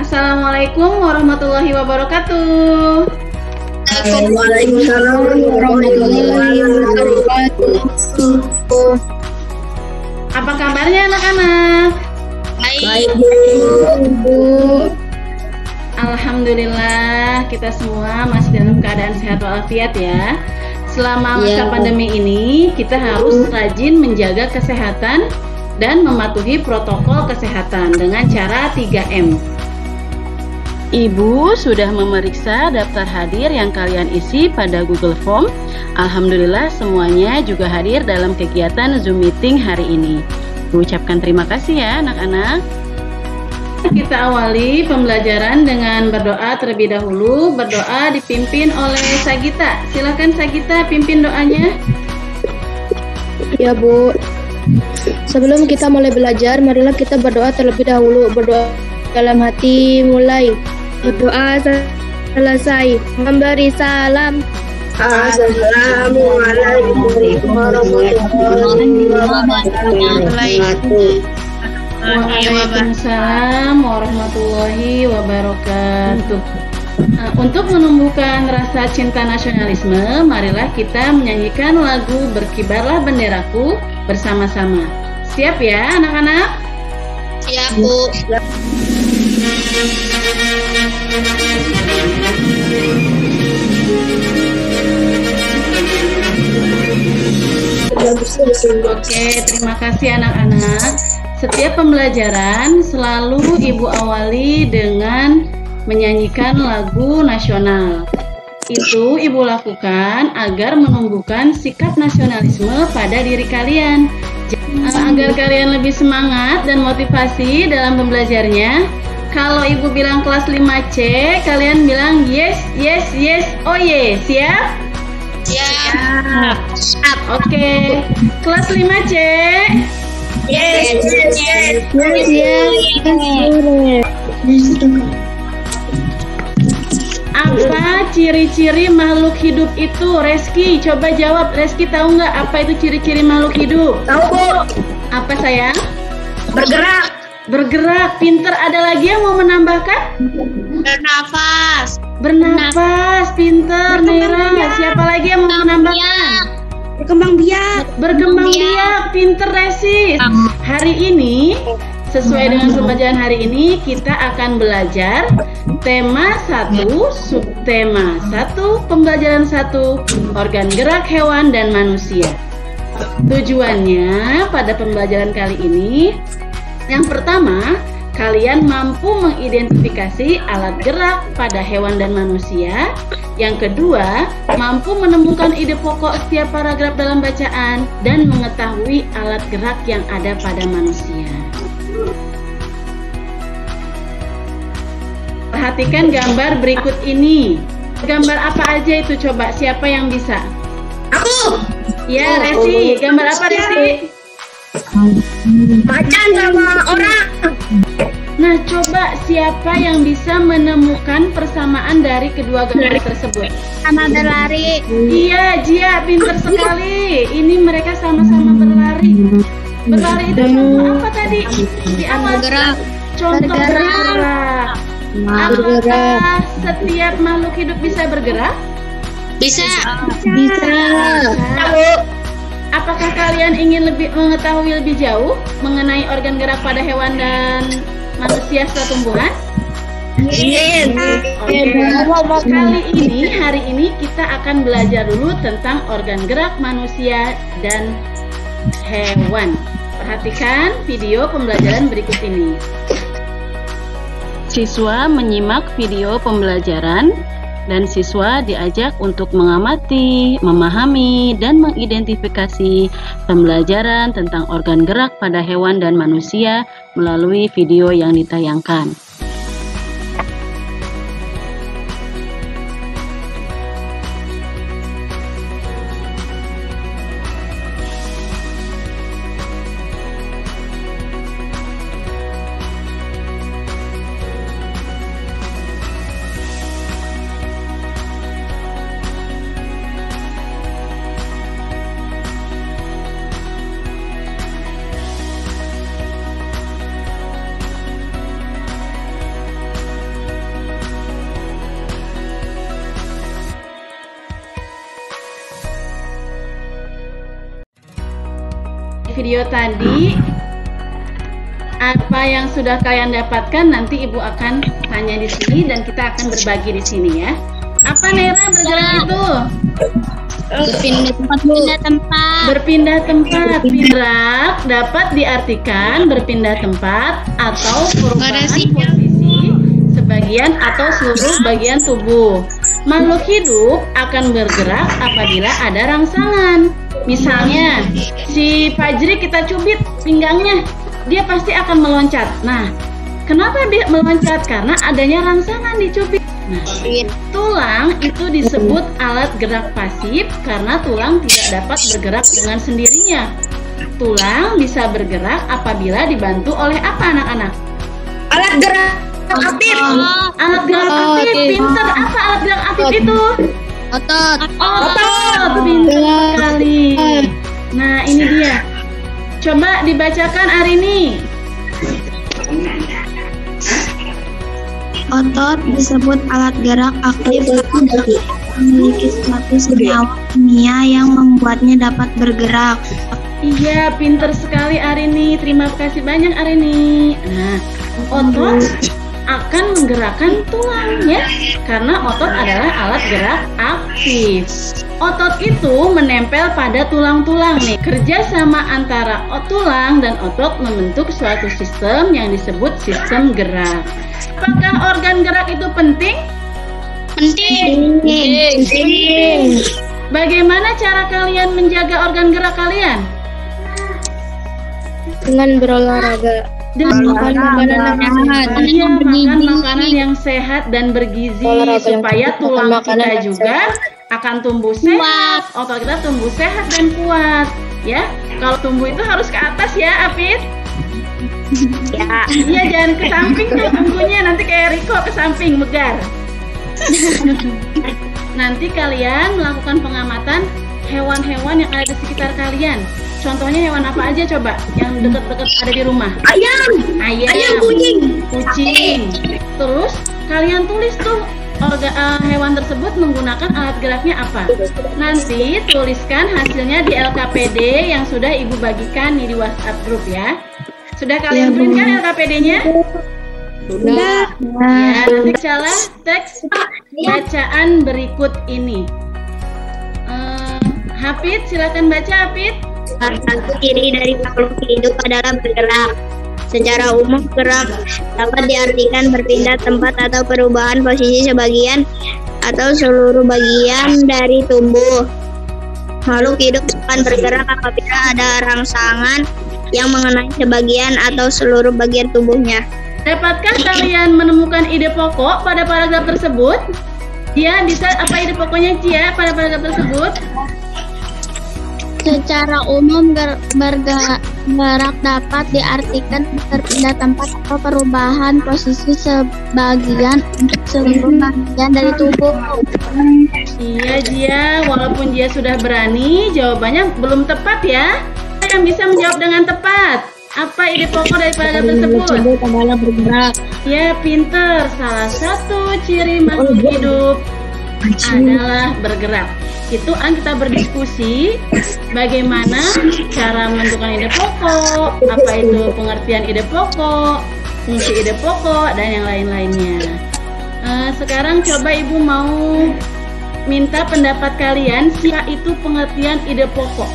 Assalamualaikum warahmatullahi wabarakatuh. Waalaikumsalam warahmatullahi wabarakatuh. Apa kabarnya anak-anak? Baik, Bu. Alhamdulillah kita semua masih dalam keadaan sehat walafiat ya. Selama masa pandemi ini kita harus rajin menjaga kesehatan dan mematuhi protokol kesehatan dengan cara 3M. Ibu sudah memeriksa daftar hadir yang kalian isi pada Google Form. Alhamdulillah semuanya juga hadir dalam kegiatan Zoom Meeting hari ini. Ucapkan terima kasih ya anak-anak. Kita awali pembelajaran dengan berdoa terlebih dahulu. Berdoa dipimpin oleh Sagita. Silakan Sagita pimpin doanya. Ya Bu. Sebelum kita mulai belajar, marilah kita berdoa terlebih dahulu. Berdoa dalam hati mulai. Berdoa selesai. Memberi salam. Assalamualaikum warahmatullahi wabarakatuh. Waalaikumsalam warahmatullahi wabarakatuh. Untuk menumbuhkan rasa cinta nasionalisme, marilah kita menyanyikan lagu Berkibarlah Benderaku bersama-sama. Siap ya anak-anak? Siap Bu. Oke, terima kasih anak-anak. Setiap pembelajaran selalu Ibu awali dengan menyanyikan lagu nasional. Itu Ibu lakukan agar menumbuhkan sikap nasionalisme pada diri kalian. Agar kalian lebih semangat dan motivasi dalam pembelajarnya. Kalau Ibu bilang kelas 5C, kalian bilang yes, yes, yes, oh yes, siap? Siap. Oke, kelas 5C. Yes. Apa ciri-ciri makhluk hidup itu? Reski, coba jawab. Reski tahu nggak apa itu ciri-ciri makhluk hidup? Tahu Bu. Apa sayang? Bergerak. Bergerak. Pinter. Ada lagi yang mau menambahkan? Bernafas. Bernapas. Pinter. Naira. Siapa lagi yang mau menambahkan? Berkembang biak. Berkembang biak. Pinter Resi. Hari ini sesuai dengan pembelajaran hari ini kita akan belajar tema 1, subtema 1, pembelajaran 1, organ gerak hewan dan manusia. Tujuannya pada pembelajaran kali ini, yang pertama, kalian mampu mengidentifikasi alat gerak pada hewan dan manusia. Yang kedua, mampu menemukan ide pokok setiap paragraf dalam bacaan dan mengetahui alat gerak yang ada pada manusia. Perhatikan gambar berikut ini. Gambar apa aja itu coba? Siapa yang bisa? Aku. Ya, Resi. Gambar apa, Resi? Macan sama orang. Nah, coba siapa yang bisa menemukan persamaan dari kedua gambar tersebut? Sama berlari. Iya, Jia, pinter sekali. Ini mereka sama-sama berlari. Berlari itu contoh apa tadi? Di awal. Bergerak. Contoh bergerak. Apakah setiap makhluk hidup bisa bergerak? Bisa. Bisa. Apakah kalian ingin mengetahui lebih jauh mengenai organ gerak pada hewan dan manusia setelah tumbuhan? Ingin. Oke. Hari ini kita akan belajar dulu tentang organ gerak manusia dan hewan. Perhatikan video pembelajaran berikut ini. Siswa menyimak video pembelajaran dan siswa diajak untuk mengamati, memahami, dan mengidentifikasi pembelajaran tentang organ gerak pada hewan dan manusia melalui video yang ditayangkan. video tadi, apa yang sudah kalian dapatkan nanti Ibu akan tanya di sini dan kita akan berbagi di sini ya. Apa Nera bergerak itu? Berpindah tempat. Berpindah tempat. Bergerak dapat diartikan berpindah tempat atau perubahan posisi sebagian atau seluruh bagian tubuh. Makhluk hidup akan bergerak apabila ada rangsangan. Misalnya, si Fajri kita cubit pinggangnya, dia pasti akan meloncat. Nah, kenapa dia meloncat? Karena adanya rangsangan dicubit. Nah, tulang itu disebut alat gerak pasif karena tulang tidak dapat bergerak dengan sendirinya. Tulang bisa bergerak apabila dibantu oleh apa anak-anak? Alat gerak aktif. Alat gerak aktif, pinter. Apa alat gerak aktif itu? Otot. Otot, pinter sekali. Nah, ini dia. Coba dibacakan Arini. Otot disebut alat gerak aktif karena memiliki suatu senyawa kimia yang membuatnya dapat bergerak. Iya, pinter sekali Arini. Terima kasih banyak Arini. Nah, otot akan menggerakkan tulang ya, karena otot adalah alat gerak aktif. Otot itu menempel pada tulang-tulang nih. Kerja sama antara tulang dan otot membentuk suatu sistem yang disebut sistem gerak. Apakah organ gerak itu penting? Penting. Bagaimana cara kalian menjaga organ gerak kalian? Dengan berolahraga. Dengan makan makanan yang sehat. Iya, makan makanan yang sehat dan bergizi supaya tulang kita juga akan tumbuh sehat, otot kita tumbuh sehat dan kuat. Ya, kalau tumbuh itu harus ke atas ya, Apit. Ya. Iya, jangan ke samping tuh tumbuhnya, nanti kayak Riko ke samping megar. Nanti kalian melakukan pengamatan hewan-hewan yang ada di sekitar kalian. Contohnya hewan apa aja coba yang deket-deket ada di rumah? Ayam, kucing. Terus kalian tulis tuh hewan tersebut menggunakan alat geraknya apa. Nanti tuliskan hasilnya di LKPD yang sudah Ibu bagikan nih di WhatsApp grup ya. Sudah kalian print kan LKPD-nya? Sudah. Ya, nanti salah teks bacaan berikut ini. Hafid, silakan baca Hafid. Salah satu ciri dari makhluk hidup adalah bergerak. Secara umum, gerak dapat diartikan berpindah tempat atau perubahan posisi sebagian atau seluruh bagian dari tubuh. Makhluk hidup akan bergerak apabila ada rangsangan yang mengenai sebagian atau seluruh bagian tubuhnya. Dapatkah kalian menemukan ide pokok pada paragraf tersebut? Ya, bisa apa ide pokoknya Cia pada paragraf tersebut? Secara umum, bergerak dapat diartikan berpindah tempat atau perubahan posisi sebagian untuk seluruh bagian dari tubuh. Iya Jia, walaupun Jia sudah berani, jawabannya belum tepat ya. Yang bisa menjawab dengan tepat. Apa ide pokok dari paragraf tersebut? Adalah bergerak. Ya, pinter. Salah satu ciri makhluk hidup adalah bergerak. Itu kita berdiskusi bagaimana cara menentukan ide pokok, apa itu pengertian ide pokok, fungsi ide pokok, dan yang lain-lainnya. Sekarang coba Ibu mau minta pendapat kalian, siapa itu pengertian ide pokok?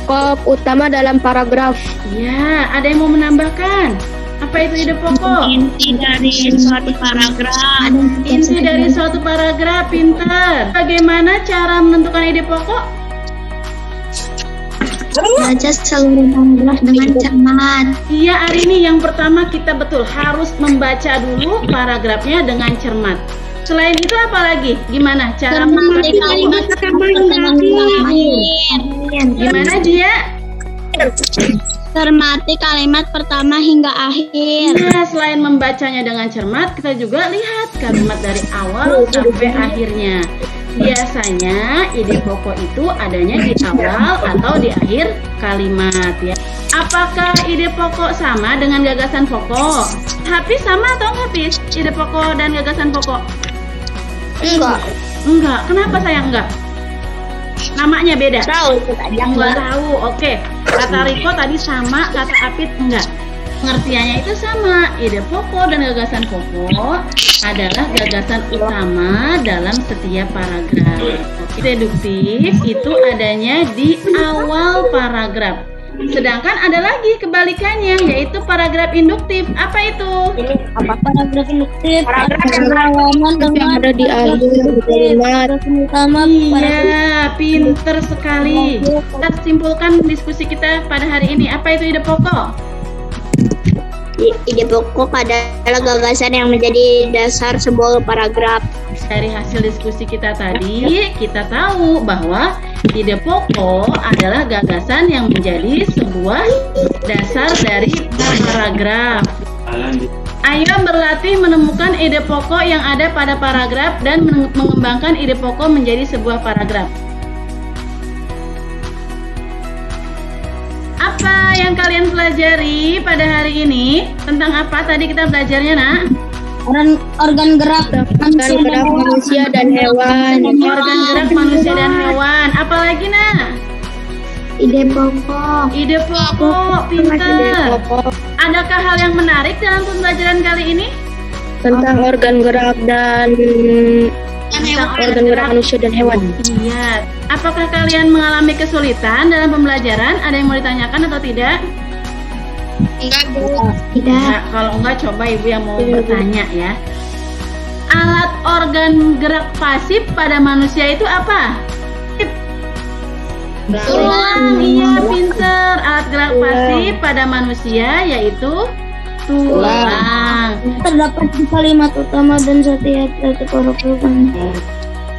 Pokok utama dalam paragraf. Ya, ada yang mau menambahkan? Apa itu ide pokok? Inti dari suatu paragraf. Inti dari suatu paragraf, pintar. Bagaimana cara menentukan ide pokok? Baca seluruh paragraf dengan cermat. Iya, Arini, yang pertama kita betul harus membaca dulu paragrafnya dengan cermat. Selain itu apa lagi? Gimana cara Cermati kalimat pertama hingga akhir. Gimana Jia? Cermati kalimat pertama hingga akhir. Nah, selain membacanya dengan cermat, kita juga lihat kalimat dari awal sampai akhirnya. Biasanya ide pokok itu adanya di awal atau di akhir kalimat ya. Apakah ide pokok sama dengan gagasan pokok? Hafiz sama atau enggak Hafiz? Ide pokok dan gagasan pokok? Enggak. Enggak. Kenapa sayang enggak? Namanya beda? Tahu itu tadi. Nggak tahu. Oke. Kata Riko tadi sama, kata Apit enggak. Pengertiannya itu sama. Ide pokok dan gagasan pokok adalah gagasan utama dalam setiap paragraf. Deduktif itu adanya di awal paragraf. Sedangkan ada lagi kebalikannya, yaitu paragraf induktif. Apa itu? Apa paragraf induktif? Paragraf yang ada di akhir kalimat. Iya, pinter sekali. Kita simpulkan diskusi kita pada hari ini. Apa itu ide pokok? Ide pokok adalah gagasan yang menjadi dasar sebuah paragraf. Dari hasil diskusi kita tadi, kita tahu bahwa ide pokok adalah gagasan yang menjadi sebuah dasar dari paragraf. Ayo berlatih menemukan ide pokok yang ada pada paragraf dan mengembangkan ide pokok menjadi sebuah paragraf. Apa yang kalian pelajari pada hari ini? Tentang apa tadi kita belajarnya, Nak? Organ gerak manusia dan hewan. Organ gerak manusia dan hewan. Apalagi, Nak? Ide pokok. Ide pokok, pintar. Adakah hal yang menarik dalam pembelajaran kali ini? Tentang organ gerak dan organ gerak manusia dan hewan. Iya. Apakah kalian mengalami kesulitan dalam pembelajaran? Ada yang mau ditanyakan atau tidak? Tidak. Nah, kalau enggak, coba ibu yang mau bertanya ya. Alat organ gerak pasif pada manusia itu apa? Tulang. Iya, pinter. Alat gerak pasif pada manusia yaitu tulang. Terdapat di kalimat utama dan setiap paragraf.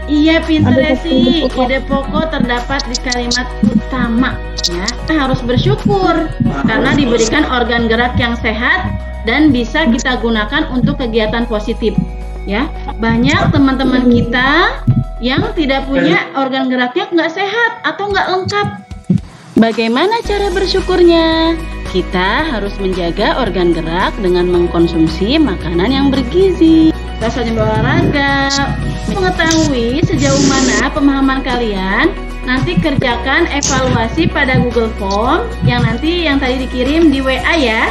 Iya, pinter sih. Ide pokok terdapat di kalimat utama. Ya, kita harus bersyukur karena diberikan organ gerak yang sehat dan bisa kita gunakan untuk kegiatan positif. Ya, banyak teman-teman kita yang tidak punya organ geraknya nggak sehat atau nggak lengkap. Bagaimana cara bersyukurnya? Kita harus menjaga organ gerak dengan mengkonsumsi makanan yang bergizi. Kita saja berolahraga. Mengetahui sejauh mana pemahaman kalian, nanti kerjakan evaluasi pada Google Form yang tadi dikirim di WA ya.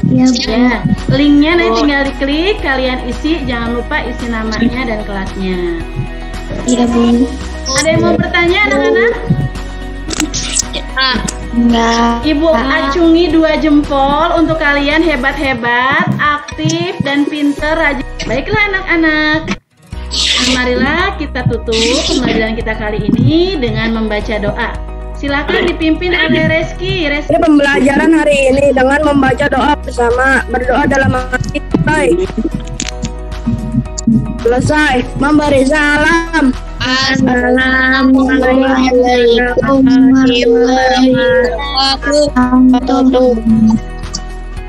Ya, linknya nanti tinggal diklik, kalian isi, jangan lupa isi namanya dan kelasnya. Iya, Bu. Ada yang mau bertanya, anak-anak? Enggak. Ibu acungi 2 jempol untuk kalian hebat-hebat, aktif dan pinter, rajin. Baiklah anak-anak. Marilah kita tutup pembelajaran kita kali ini dengan membaca doa. Silakan dipimpin oleh Reski. Pembelajaran hari ini dengan membaca doa bersama, berdoa dalam hati. Selesai. Memberi salam. Assalamualaikum warahmatullahi wabarakatuh.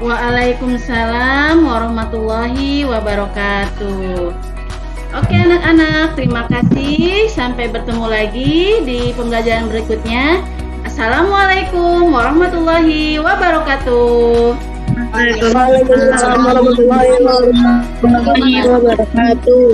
Waalaikumsalam warahmatullahi wabarakatuh. Oke anak-anak, terima kasih. Sampai bertemu lagi di pembelajaran berikutnya. Assalamualaikum warahmatullahi wabarakatuh. Waalaikumsalam warahmatullahi wabarakatuh.